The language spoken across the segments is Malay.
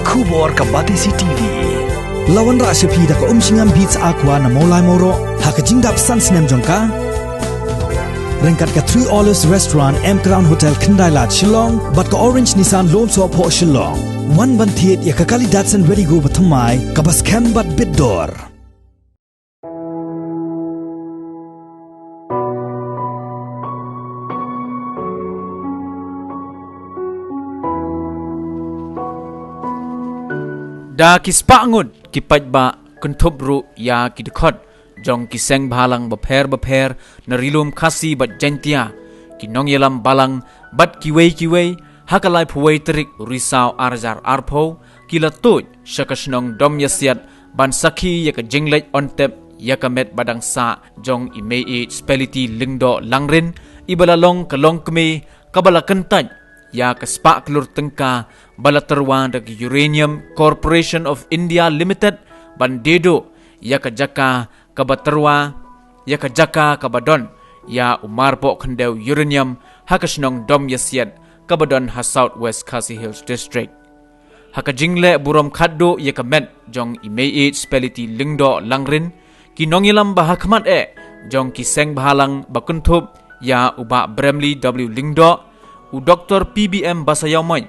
kubor ka Batisi TV. Lawan ra sepi da ka singam beats aqua na molai moro ha ka jingdap sunsnem jongka. Rengkat ka 3 Olives Restaurant M Crown Hotel Kendai Lat Shillong bat ka Orange Nissan Lom So Po Shillong. One ban thiet ya ka kali Datsun ready go bathamai ka bas kem bat bidor. Da kispangut kipajba kuntubru ya kidikot jong kiseng balang baper na rilum kasi bat jentia kinong yelam balang bat kiwei hakalai puwei terik risau arjar arpo kila tuj syakasnong dom yasiat ban saki yaka jinglej ontep yaka met badang sa jong Meiieid Spelity lingdo Langrin ibalalong kalong kemi kabala kentaj ya kaspa klur tengka bala terwan dag Uranium Corporation of India Limited bandedo ya kajaka kabaterwa ya kajaka kabadon ya umarpo kendeu Uranium hakasnong dom yasiat kabadon ha Southwest Khasi Hills District hakajingle burom khaddo ya kamet jong Meiieid Spelity lingdo Langrin kinongilam bahakmat jong kiseng bahalang bakuntup ya uba Bremli W lingdo u Dr. PBM Basayaumay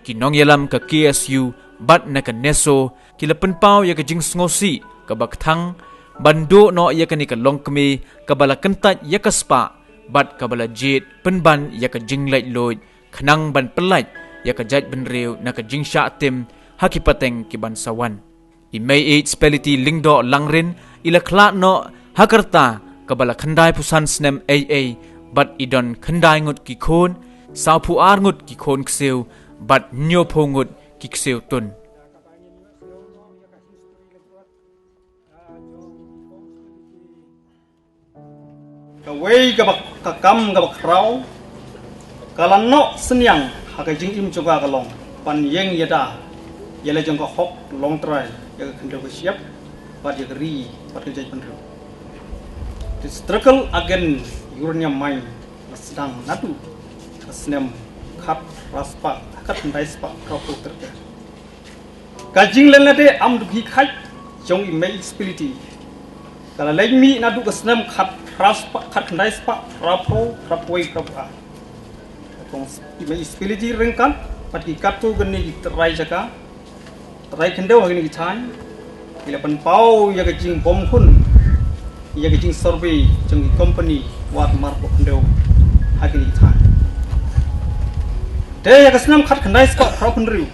kinong yalam ka KSU bat na ka neso kila penpau ya ka jing sngosi ka baktang bando no ya ka ni ka longkmi ka bala kentat ya ka spa bat ka bala jit penban ya ka jing lait loy khnang ban pelai ya ka jat benreu na ka jing sha tim hakipateng ki ban sawan Meiieid Spelity lingdo Langrin ila khla no hakarta ka bala khandai pusan snem AA bat idon khandai ngut ki khon sao pu ar ngut ki khon kseu bat nyo pho ngut ki kseu tun ka wei ka bak ka kam ka bak rau kalan no senyang ha ka jing im juga ka long pan yeng yada yele jong ka hok long trai ya ka khndo ka siap bat ya ri bat ka jai penru the struggle against uranium mine sedang nadu snem khat raspa khat ndai spa proper terka kajing lenade am dugi khai jong Meiieid Spelity kala legmi na du snem khat raspa khat ndai spa rapo rapoi kapa kong Meiieid Spelity rengkan pati katu geni terai jaka terai kendeu geni chan ila pan pau ya kajing bom kun ya kajing survey jong company wat marpo kendeu hagini chan Day yakasnam khat khandai spa propenriu.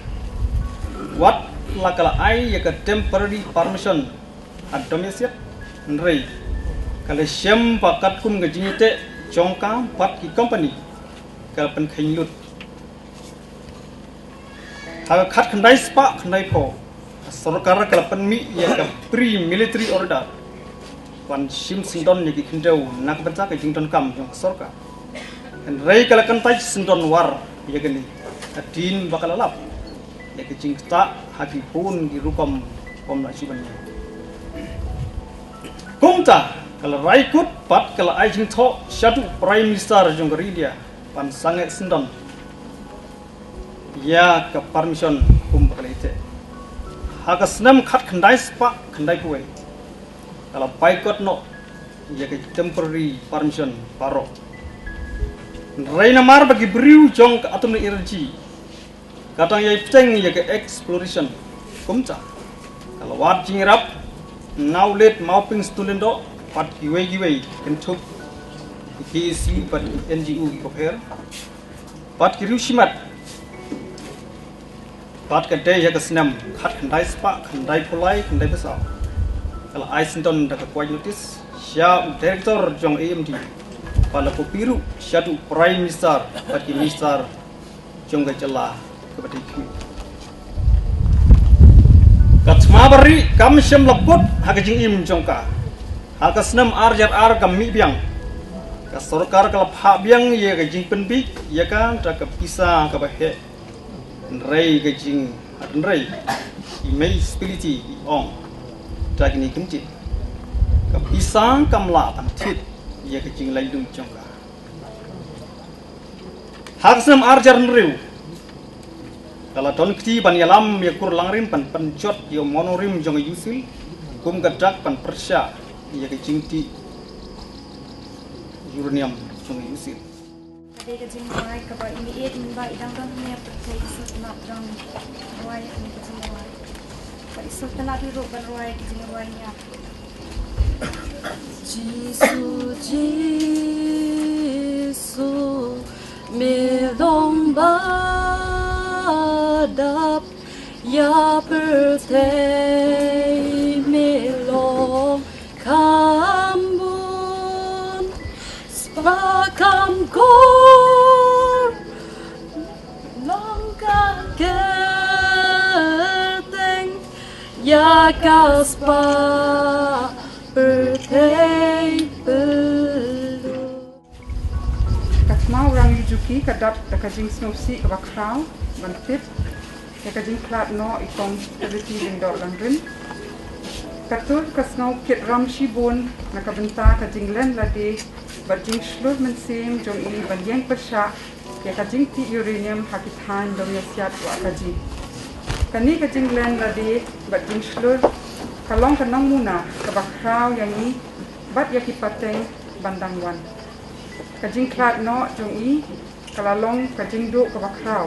What lakala ai yaka temporary permission at domicile nrei. Kala shem pakat kun gajingite jongka pat ki company kala pen khainlut. Haga khat khandai spa khandai pho. Sarkar kala pen mi yaka pre-military order. Wan shim singdon yaki khindeu nak baca ka jingdon kam jong sarkar. Nrei kala kan taj singdon war ya gani adin bakal alap ya kecing tak hati pun di rupam pom nasibannya kumta kalau raikut pat kalau ajing tho satu prime minister jong dia pan sangat sendon ya ke permission kum bakal itu haka senam khat khandai spa khandai kuwe kalau paikot no ya ke temporary permission paro Raina mar bagi Briew jong ke atom energy. Katang yai pceng ya ke exploration. Kumca. Kalau wat jingirap, now let mauping stulendo pat giwe kentuk KSU pat NGO koper. Pat kiriu shimat. Pat kedai ya ke senam khat khandai spa khandai polai khandai besar. Kalau Aisinton dah kuat notice, siap director jong AMD. Pada Piru satu prime minister bagi minister jongga celah kepada kami. Katma beri kami sem lepot hakajing im jongka. Hakasnam arjar ar kami biang. Kasorkar kalap hak biang ye kajing penbik ye kan tak bisa kabahe. Nrei kajing nrei Meiieid Spelity ong. Tak ni kunci. Kapisang kamla pantit. Ya kecing lain dum jongka. Haksam arjar nriu. Kalau don kti ban yalam ya kur Langrin pan pencot yo monorim jong yusil kum gadak pan Pyrshah ya ke jingti Uranium jong yusil. Ada ke jing mai ke ba Meiieid ba idang dang ne percaya isut nak dang ruai ni ke jing ruai. Ba isut nak di ro ban ruai ke jing ruai ya. Jisu Jisu me dong badap ya pertei me long kambun spakam kor long kerteng ya kaspa pertei belu. Kasmau orang yujuki kadap dekajing snowsi ke bakrau bantip dekajing klat no ikong Spelity indor Langrin. Katul kasngau kit ramshi bon nakabenta kajing len lade bajing shlur mensim jong ini banjeng Pyrshah kajing ti Uranium hakithan dom yasiat wa kaji. Kani kajing len lade bajing shlur kalong kanong muna kabakrau yang ni bat ya kipateng bandangwan. Kajing klat no jong i kalalong kajing do kabakrau.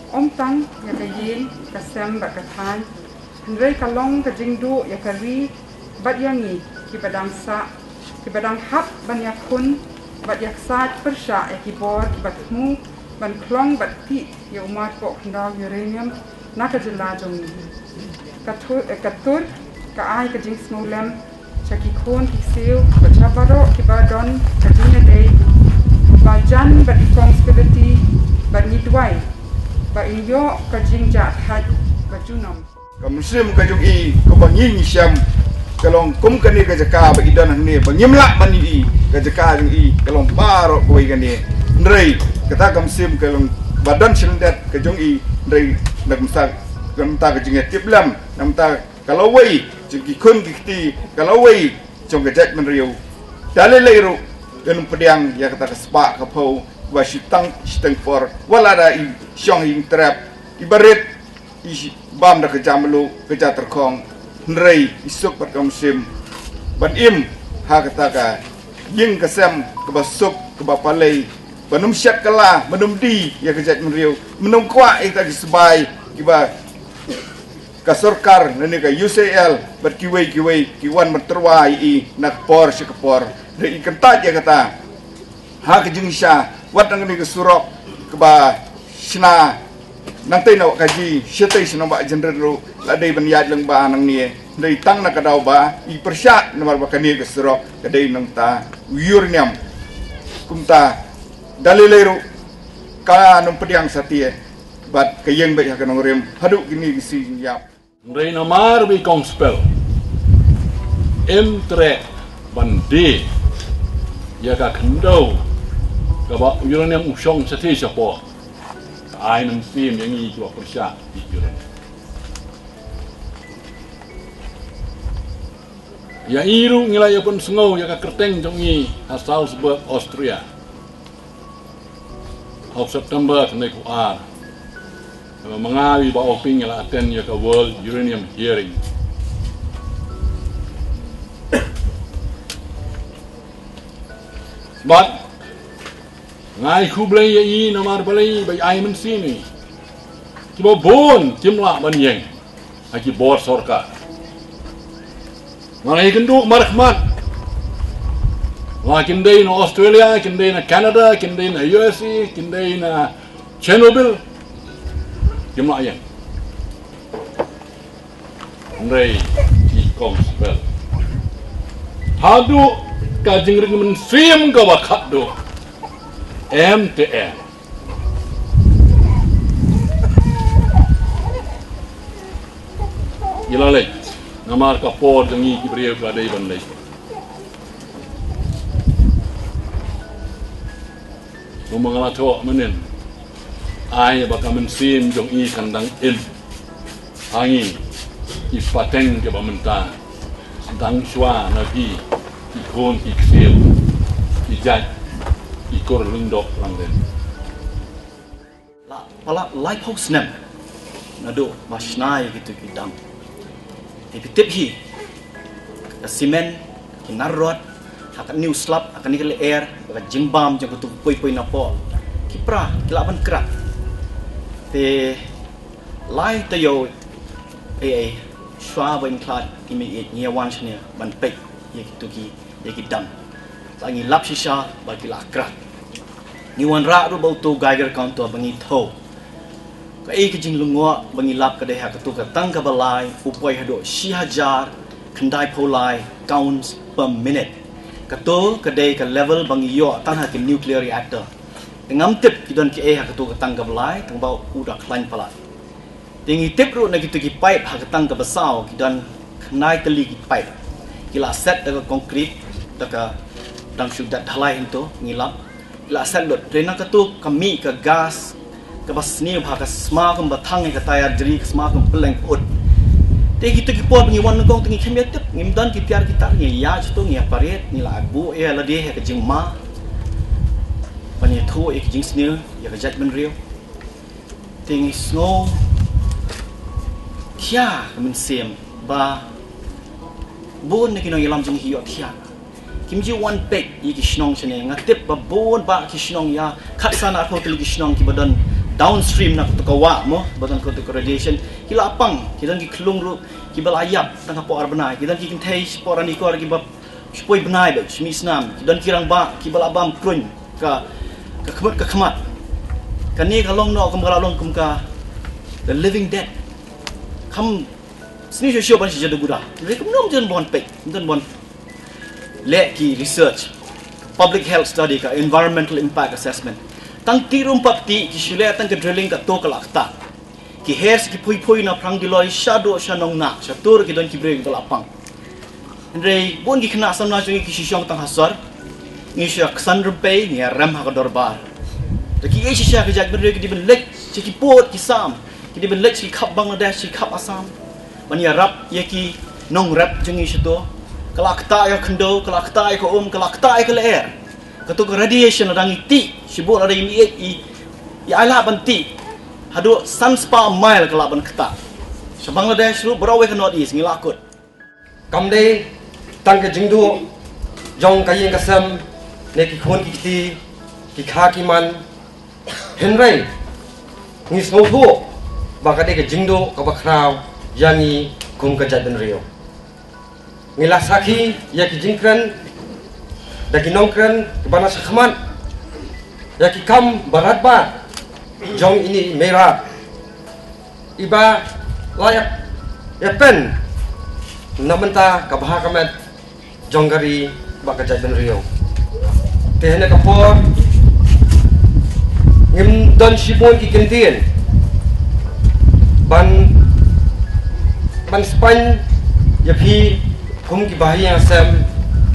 Om tang ya kayin kasem bat kathan. Hendrai kalong kajing do ya kari bat yang ni kibadang sa kibadang hap ban yakun bat yaksat Pyrshah ya kibor bat mu ban klong bat ti ya umat ko kandal Uranium nakajela jong ni. Katur kaai kajing smolem chaki khon kisew bachabaro kibadon kajing day bajan bat ikong Spelity bat nidwai ba inyo kajing jat had bajunam Kamsim kajung i kabanging syam kalong kum kani kajaka ba idan ne bangimla mani i kajaka jung i kalong baro koi kani ndrei kata kamsim kalong badan silendat kajung i ndrei namsa kamta kajing tiplam namta kalau wei jengki kun kiti kalau wei jong gajak menriu dalil leiru dan pediang ya kata kespa kapau wasitang steng for walada i syong ing trap ibarit i bam da kejamlu keja terkong nrei isuk bat kamsim ban im ha kata ka ying kesem kebasuk kebapalei banum syat kala banum di ya kejak menriu menum kwa ita disbai kiba kasorkar nani ka UCL bat kiwei kiwan merterwai i nak por sikapor de ikentat ya kata ha kejing sya wat nang ni ke surok keba sna nang tai nak kaji syatai sna ba jenderu ladai banyat leng ba nang ni dei tang nak kadau ba i Pyrshah nomor ba kani ke surok kadai nang ta Uranium kumta dalilero ka nang pediang satie bat kayeng ba ya kanong rem haduk gini gisi yap Rei namar bi kong spel M3 bandi ya ka kendo ka ba Uranium usong sati siapa ai nam sim yang i ko Pyrshah di Uranium ya iru ngilai pun sengau ya ka kerteng jong i Salzburg Austria of September kena ku ar mengawi ba oping la attend ya ka World Uranium Hearing. But ngai khu blai ya i namar balai bai ai men sini. Kibo bon timla ban yeng. Aki bor sorka. Ngai kenduk markhmat. Wa kindai no Australia, kindai na Canada, kindai na USA, kindai na Chernobyl. Jumlah yang Andrei ikong spel hadu kajing ring mensim ka wakat do MTN ilalek namar kapor jangi ki Briew ka dai ban lei mengala tho menen ai baka mensim jong i kandang il angi i pateng ke bamenta dang shwa na bi i kon i ksel i jaj i kor lindok Langrin La pala light house nem nado masnai gitu kidam tapi tip hi simen kinarot akan new slab akan ni air akan jimbam jang tu poi napo kipra kilaban kerak te lai te yo shwa ben klat imi nia wan chne ban pek ye tu ki ye kidam bangi lap shisha ba kila krak ni wan ra ru bau tu gaiger kan tu bangi tho ka ke jing lungwa bangi lap ka de ha ka tu ka tang ka balai upoi hado 6000 khandai polai counts per minute ka tu ka de ka level bangi yo tang ha ki nuclear reactor ngam tip ki don ki ha ka tu ka tang ka balai tang bau udak lain pala tingi tip ru na ki tu ki pipe ha ka tang ka basau ki don khnai tali ki pipe kila set da concrete da ka dang shu dat halai into ngilap la set lot rena ka tu kami ka gas ka basni bha ka sma ka bathang ka tayar jri ka sma ka peleng ut te ki tu ki pot ngi wan gong tingi khemya tip ngim dan ki tiar ki tar ngi ya chu ngi paret ni la bu e la de ka jing ma pani thu e ki jing snil ya ka jat ben riu tingi snow kya ka min sem ba bon ni ki no yalam jing hi yo thia kim ji one pek yi ki shnong chene ngatip ba bon ba ki shnong ya khat sana ko tli ki shnong ki badan downstream na to kawa mo badan ko to radiation ki la pang ki dan ki klung ru ki bal ayap tang po ar banai ki dan ki thai spor ani ko ki ba spoi banai ba shmi snam ki dan ki rang ba ki bal abam krun ka khmat ka ni ka long no kam ka long kum ka the living dead kam sni sho ban shi jadu buda re kum nom jen bon pek dan bon le ki research public health study ka environmental impact assessment tang tirum pakti ki shule tang ke drilling ka to kalakta ki hairs ki pui na prang diloi shadow shanong na shatur ki don ki breng to lapang andre bon ki khna samna chung ki shishong tang hasar ngi sha ksan rupe ni ram ha ka dorbar to ki e shisha ka jak bre ki diben lek ki pot ki sam ki diben lek ki khap bangladesh ki khap asam mania rap ye ki nong rap chung i shito kalakta ya kendo kalakta ya ko kalakta ya leer katuk radiation adang iti sibuk ada ini ya ala banti hadu sunspa mile kalaban kata sa Bangladesh ru berawe ke north east ngilakut kamde tang ke jingdu jong kayin kasam ne ki khon ki ti ki kha ki man henrai ni snobu bakade ke jingdu ka bakrau yani kum ka jaden rio ngila sakhi ya ki jingkran daki nongkran ke bana sakhman ya ki kam barat ba jong ini merah iba layak ya pen namenta ka baha kamet jonggari ba ka jaden rio tehne ka por ngim don shibon ki kentien ban span ya phi kum ki bahaya sam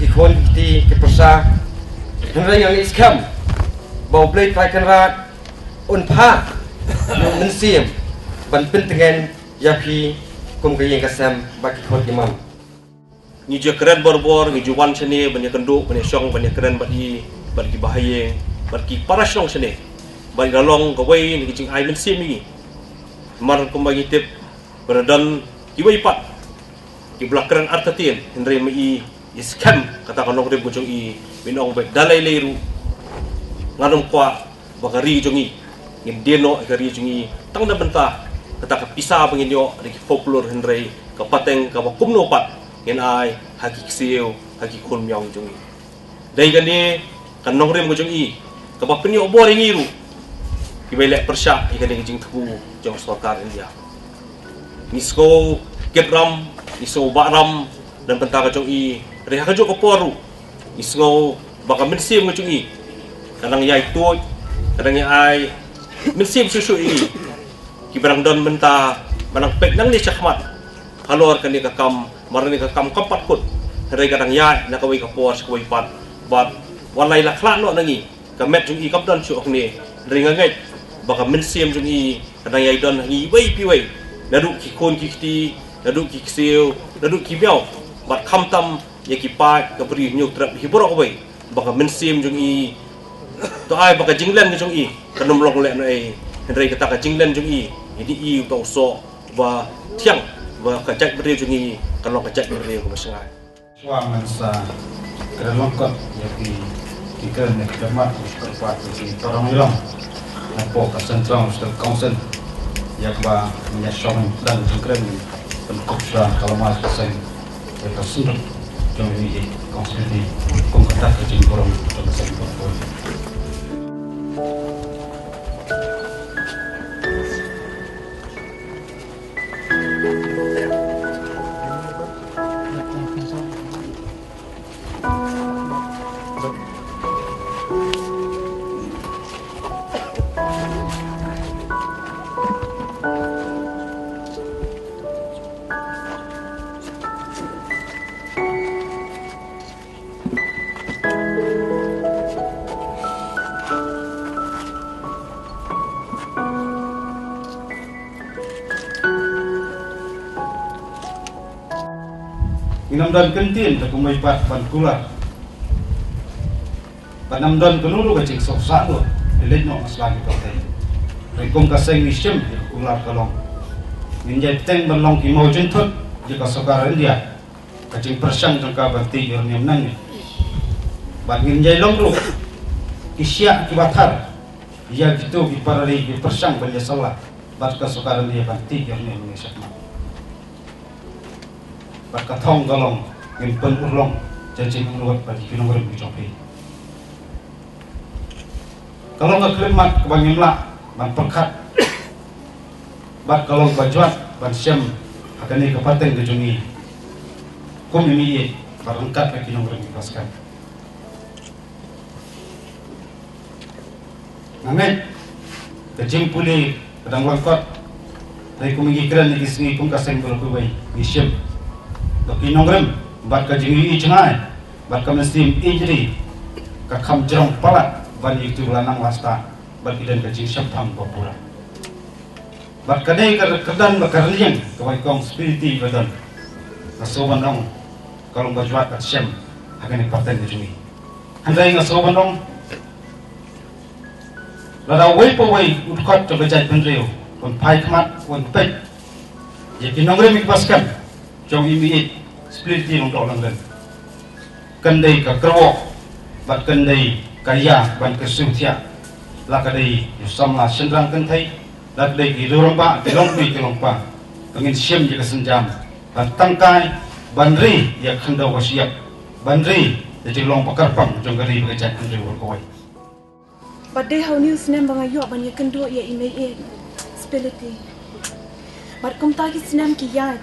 ki khon ki ki Pyrshah henrai yang iskam bau plate pai kan rat un pha men sim ban pentengen ya phi kum ki yang kasam ba ki khon ki mam ni je keren bor ni juwan chene ban kanduk ban syong ban keren ban ki bahaya ban ki parashong chene ban galong ko wei ni jing ai men sim ni mar ko bagi tip beradan ki wei pat ki blakran artatin henrai mai iskam kata kanong re bujong i binong be dalai leru nganum kwa bakari jongi ngim deno kari jongi tang da benta kata ka pisa bangin yo de folklore henrei ka pateng ka kumno pat ngin ai haki kseu haki kun myong jongi dai gani kanong re bujong i ka ba penyo bor ngiru ki bele Pyrshah i gani jing thu jong sarkar India nisko getram niso baram dan pentara jong i reha ka joko poru isngo baka mensim ngajung i kadang yai tuoj kadang yai mensim susu i ki barang don menta barang pek nang ni chakmat halor kan ni ka kam marani ka kam kampat kut re kadang yai na ka wei ka por skoi pat bat walai la khla no nangi ka met jung i kam don chu ok ni ringa ngai baka mensim jung i kadang yai don ngi wei pi wei nadu ki kon ki ti nadu ki kseu nadu ki biao bat kham tam ya ki pa ka bri nyuk trap hi borok wei baka mensim jung i to ai baka jinglen jung i kanum long le no ai henrei kata ka jinglen jung i ini untuk so và thiang và cả chạy Briew cho nghi cần lòng cả chạy Briew của Sngi Suaman sa kerelongkot yaki kita nak cermat berpat di orang Iran nampak kesentrang setelah kawasan yang menyasong dan jengkren penkopsran kalau mas kesan yang tersunut jom ini konstitusi kongkata kecil korong terkesan korong. Inamdan kentin tak kumai pat pan kular. Panamdan kenuru kecik sok satu. Elit no masalah kita tadi. Rekom kaseng isim kular kalong. Minjai teng berlong kimau jentut jika sokaran dia. Kecik Pyrshah jangka banti Uranium nangnya. Bat minjai longru. Isya kibatar. Ia gitu kiparari Pyrshah berjasalah. Bat kesokaran dia banti Uranium nangnya. Berkatong galong yang penurlong janji menurut bagi kinong rem dicopi. Kalau nggak kelimat kebangin lah, ban perkat, bat kalau bajuat, ban siam akan ni kepaten kejungi. Kum Meiieid barangkat ke kinong rem dipaskan. Ngamet kejing puli pedang langkot, dari kumingikiran ni Sngi pun kaseng berkubai isiam. Bagi nongrem, bat ka jingi cengai, bat ka mesim injri, ka kam jerong palat, ban itu lanang wasta, bat idan ka jing syapam papura. Bat ka dei ka kedan ba karliang, ka bai kong Spelity badan. Ka soban dong, kalong bajuat ka syam, akan paten ka jingi. Handai nga soban dong. Lada wei po wei utkot to bejai Briew, kon pai kmat, kon pet. Jadi nongrem ikbaskan. Trong Meiieid Spelity untuk Langrin. Kendai ke kerwok, bat kendai kaya ban kesutia, la kedai yusamla sendrang kentai, la kedai di loromba, di lompa, pengin siam jika senjam, ban tangkai, banri yang kendau wasiap, banri jadi long pakarpang jong gari bekerja Briew berkawai. Badai hau news nem bangayok banyak kendo ya Meiieid Spelity. Bad kumtaki senam kiyat.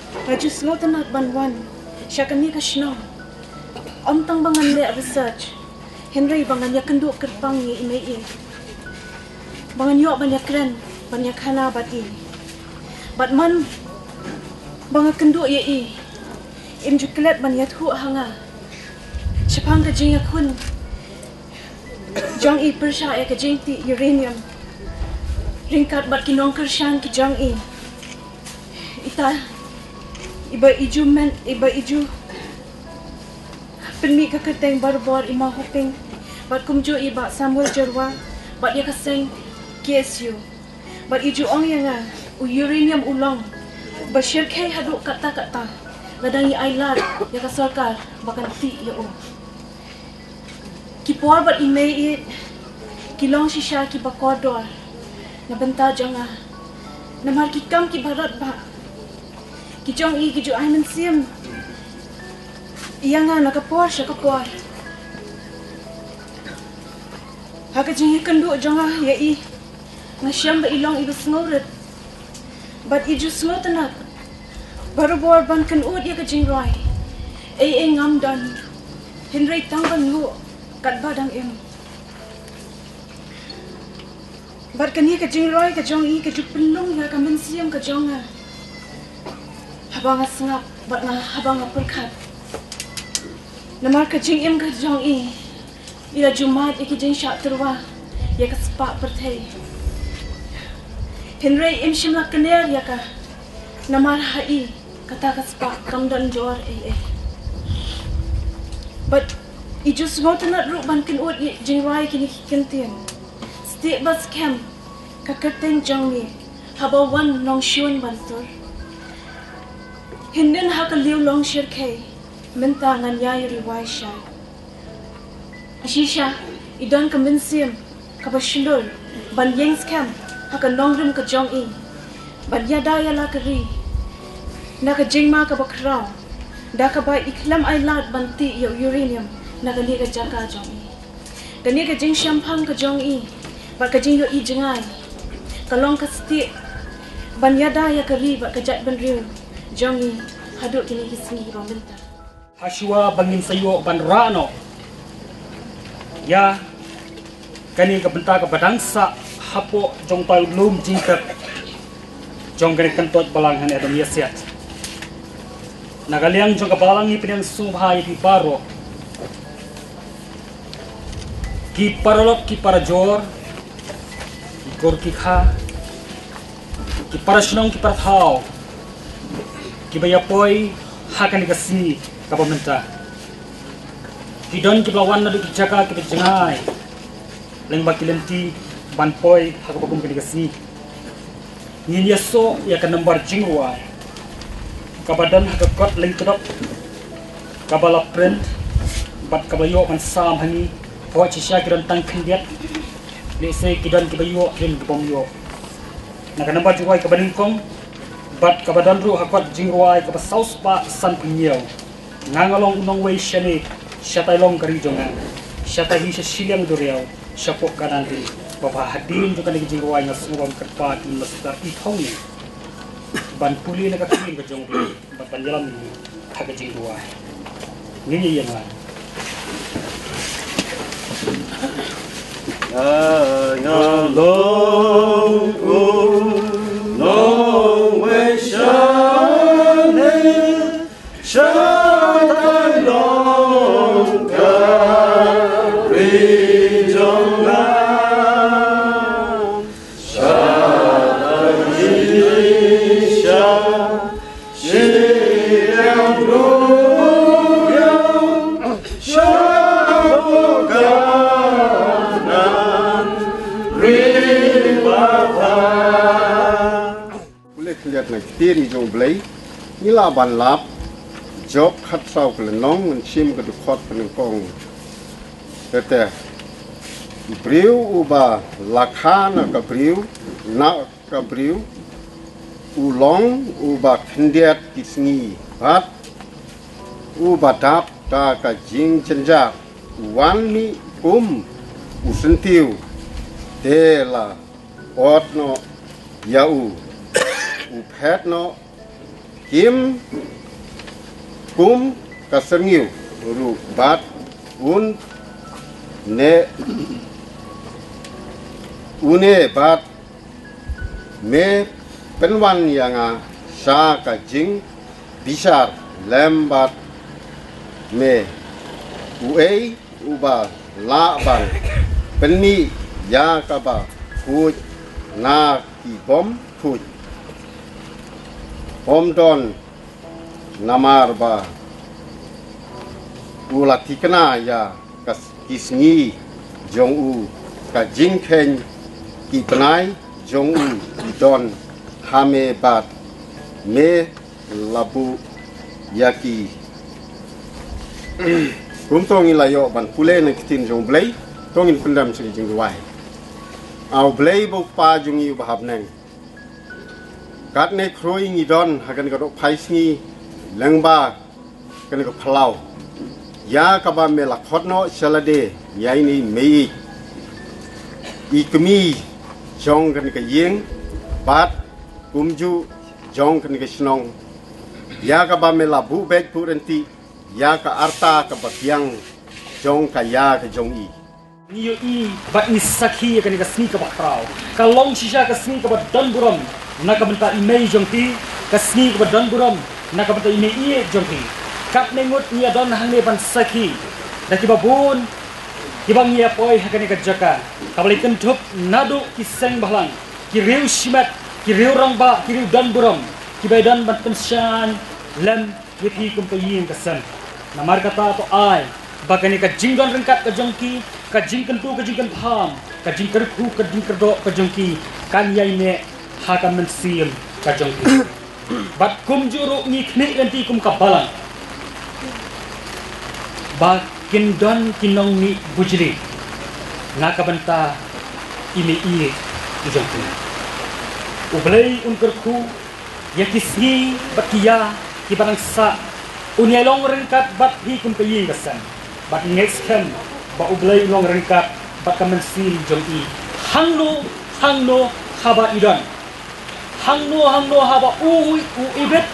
Raju slotanat banwan, syakani kasno. Omtang bangan le research. Henry bangan ya kendo kerpang ya Meiieid. Bangan yok banyak keren, banyak kana bati. Batman bangan kendo ya i. Im juklet banyak hu hanga. Sepang kajing ya kun. Jong i Pyrshah ya kajing ti Uranium. Ringkat bat kinong kershan ki jong i. Ita iba iju penmi ka keteng barbor ima hoping bat kumjo iba Samuel Jarwa bat ya kaseng KSU bat iju ong yang uranium ulong bashir khay hadu kata ladang i ailar ya ka sarkar bakan ti ya o kipor bat Meiieid kilong shisha ki bakodor na benta janga namar kikam ki barat ba kijong i kiju aiman siam iyanga nakapor siya kapor haka jingi kendo jonga ya i nga siyam ba ilong ibas ngoret bat iju smotanak baru bor ban kan ud ya kajing roy ay ngam dan Henry tangban ngu kat badang im bat kani kajing roy kajong i kaju penung ya kamen siam kajonga habang sengap bat nga habang perkat namar kajing im kajong i ila jumat ikijing syak terwa ya kaspa pertai Henry im shimla kener ya ka namar hai kata kaspa kamdan jor but i just want to not ru ban kin ut jing rai kini kintian stik bas camp ka kerteng jong ni habawan long shun bantur. Hinden haka liu long shirke, mentangan yai riwai shai. Ashisha, idon kaminsim, kabashulur, ban yengs kem, haka Langrin ka jong i, ban yadaya la kari, naka jingma ka bakraw, daka ba iklam ay lat banti yo uranium, naka liga jaka jong i. Gani ka jing shampang ka jong i, ba ka jing yo i jengay, kalong ka sti, ban yadaya kari ba ka jat ban Briew, jong i, haduk kini kisngi ba minta. Hashua bangin sayo ban rano. Ya, kani ka benta ka badangsa hapo jong tayo lum jingkat. Jong gani kantot balang han edom yesiat. Nagaliang jong ka balang ipinang subhay di baro. Ki parolok ki parajor. Ki kor ki kha. Ki parashnong ki parthao. Ki bayapoy hakan ka sini ka pamenta. Ki don ki lawan na ki jaka ki jengai. Leng bakilenti banpoy hakapagum ka sini. Ngin yaso ya ka nambar jingwai. Kabadan hakakot leng kedok. Kabala print bat kabayo man sam hani. Kawat sisya ki don tang kendiat. Lese ki don ki bayo rin ki pomyo. Nakanambar jingwai kabaningkong. Bat kabadan ru hakot jingwai ka saus pa san penyew. Ngangalong unong wei shani syatai long kari jongan. Syatai hi syiliang duriau syapok kanan di. Bapa hadin tu kan di jingwai ngasungom kerpa ki mestar ithong ni. Ban puli na kakiling ka jong bi. Bat panjalam ni haga jingwai. Ngini yang lah. Long way shining, shining long carry jongan, shining isha, shilang ruyang, shabokanan ribata. Lihat nak tiri jong blay, nila ban lap, jok hat sau kelenong, mensim kedukot penengkong. Kata, Briew uba lakana ka Briew, na ka Briew, ulong uba kendiat kisngi, bat uba dap ta ka jing cenjak, wan mi usentiu, tela, otno yau. Uphet no kim kum kasengiu ru bat un ne une bat me penwan yang sa ka jing bisar lembat me uei uba la ban penmi ya ka ba fu na ki bom fu Don namar ba ulati kena ya kisngi jong u ka jingken ki penai jong u don hame bat me labu yaki kumtong ilayo ban pule na kitin jong blay tongin pendam sigi jing wai au blay bo pa jong yu bahab neng kat ne kroi ngi don hakan ko phais ngi lengba kan ko phalau ya ka ba me la khotno salade yai ni Meiieid ikmi jong kan ka yeng bat kumju jong kan ka snong ya ka ba me la bu bet puranti ya ka arta ka bakyang jong ka ya ka jong i Niyo i bat ni sakhi kan ka sni ka bakrao kalong shisha ka sni ka ba Donburom nakabenta imei jongti kasni ka Donburom nakabenta Meiieid jongti kat nengut nia don hangne ban sakhi daki babun kibang ia poi hakane ka jaka kabali kentup nadu kiseng bahlang ki riu shimat ki riu rangba ki riu Donburom ki baidan ban penshan lem yethi kum to yin kasan namar kata to ai bakane ka jinggon rengkat ka jongki ka jingkentu ka jingken pham ka jingkerku ka jingkerdo ka jongki kan yai ne hakan mensil kajong ki bat kum juru ni knik ganti kum kabalan ba kindon kinong ni bujri nakabanta ini ijong ki ublay unkerku yakisni bakia kibarang sa unyalong rengkat bat hi kum kayi gasan bat next kan ba ublay long rengkat bat kamensil jong i hangno haba idan hangno haba ibet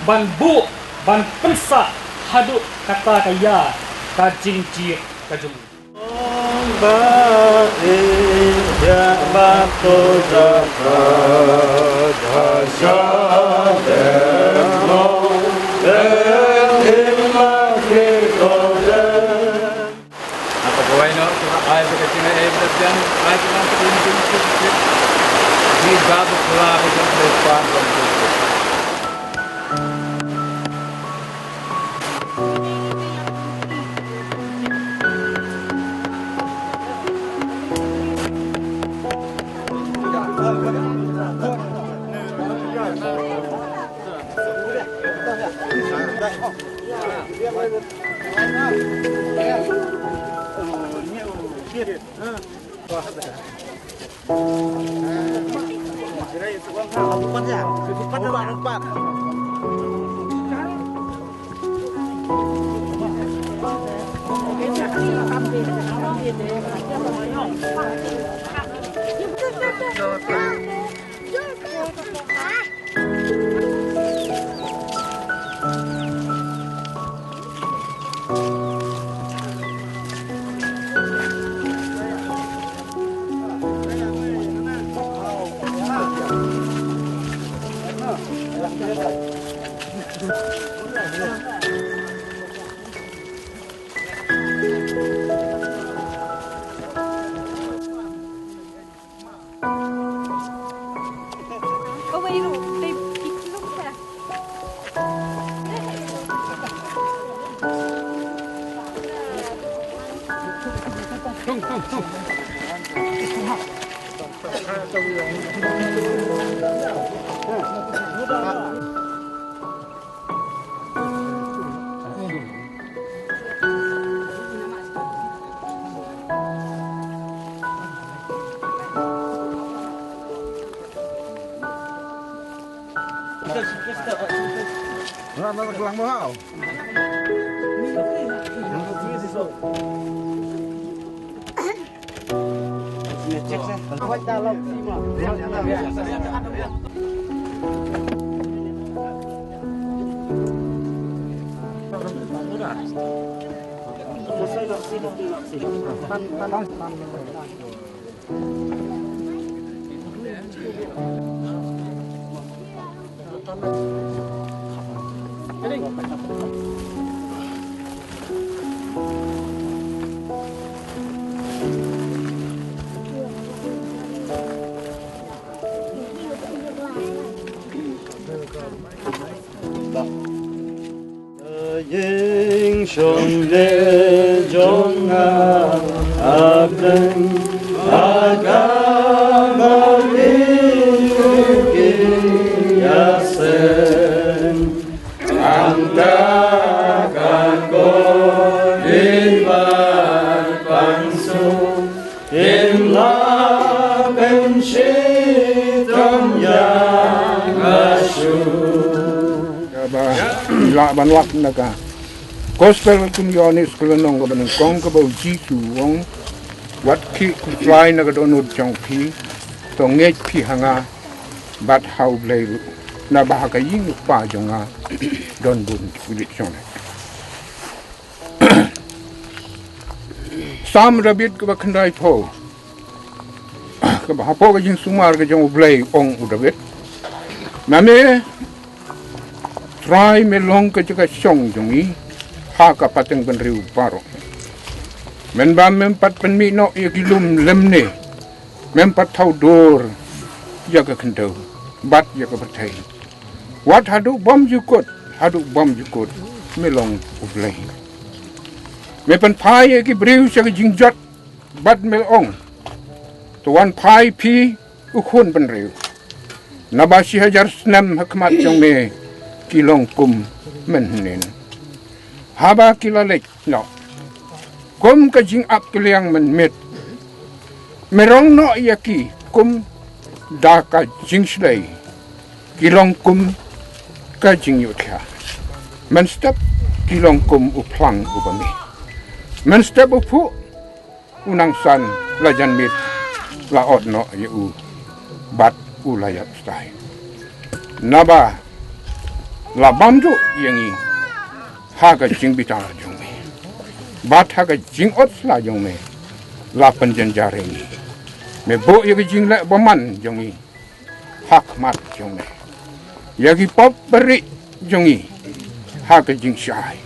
ban bu ban pensa hadu kata kaya kajing cik kajung ba ya ba to za ha apa kau ini ayat kecil ini berjalan ayat yang terjadi di bab kelar yang depan Ying shong le jong abden agama yuki yasen angkakan ko inbar pansu inla penshitam yang asu la banwak naga gospel kun yonis kulonong ko banang kong ko bau jisu wong wat ki ku fly naga donut chong pi to ngej pi hanga bat how blay na bahaka ying pa jonga don bun kulit chong sam rabit ko bakandai po ko ba po ga jing sumar ga jong blay ong udabit name try me long ke jaka song jongi ha ka pateng ben riu paro men ba mem pat pen mi no ye kilum lemne mem pat thau dor ya ka khndo bat ya ka pathai what hadu bom you could me long ublai me pen pai ye ki Briew sa jingjat bat me ong to one pai pi u khun ben riu Nabasi hajar senam hakmat jong me kilong kum menhen. Haba kilalek no. Kum ka jing ap kiliang menmet. Merong no yaki kum da ka jing slay. Kilong kum ka jing yutya. Menstep kilong kum uplang ubami. Menstep upu unang san lajan mit laot no yu bat ulayat stai. Naba labam tu yangi haga jing bitara jong me. Bat haga jing ot la jong me. La penjen jarengi. Me bo yaga jing la baman jongi. Hak mat jong me. Yagi pop beri jongi. Haga jing syai.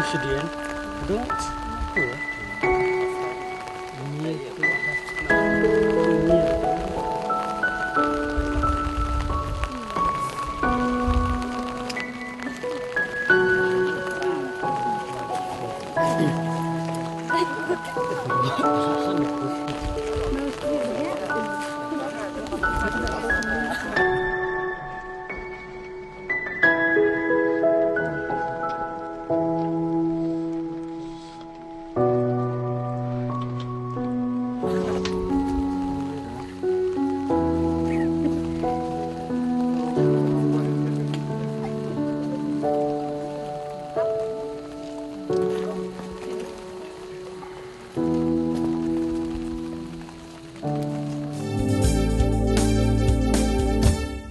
Sedih, dong.